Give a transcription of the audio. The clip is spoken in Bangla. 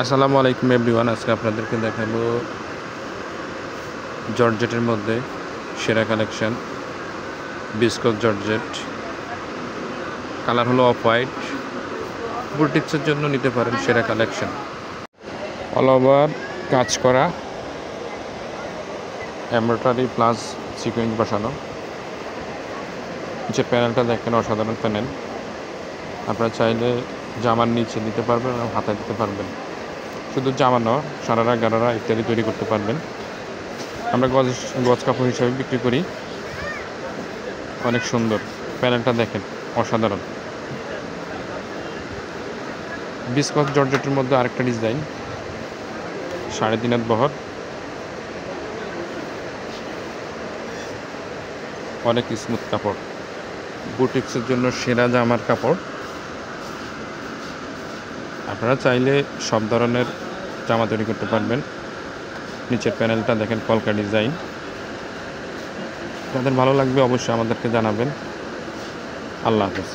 আসসালামু আলাইকুম এভরিওয়ান। আজকে আপনাদেরকে দেখাবো জর্জেটের মধ্যে সেরা কালেকশন বিস্কট জর্জেট। কালার হলো অফ হোয়াইট। বুটিক্সের জন্য নিতে পারেন সেরা কালেকশন। অল ওভার কাজ করা, এমব্রয়ডারি প্লাস সিকোয়েন্স বসানো। নিচের প্যানেলটা দেখেন, অসাধারণ প্যানেল। আপনারা চাইলে জামার নিচে দিতে পারবেন এবং হাতায় দিতে পারবেন। শুধু জামা নয়, সারারা গারারা ইত্যাদি তৈরি করতে পারবেন। আমরা গজ কাপড় হিসাবে বিক্রি করি। অনেক সুন্দর প্যানেলটা দেখেন, অসাধারণ। বিস্কট জর্জেটের মধ্যে আরেকটা ডিজাইন, 3.5 হাত বহর, অনেক স্মুথ কাপড়। বুটিক্সের জন্য সেরা জামার কাপড়। আপনারা চাইলে সব ধরনের জামা তৈরি করতে পারবেন। নিচের প্যানেলটা দেখেন, কলকা ডিজাইন। যাদের ভালো লাগবে অবশ্যই আমাদেরকে জানাবেন। আল্লাহ হাফেজ।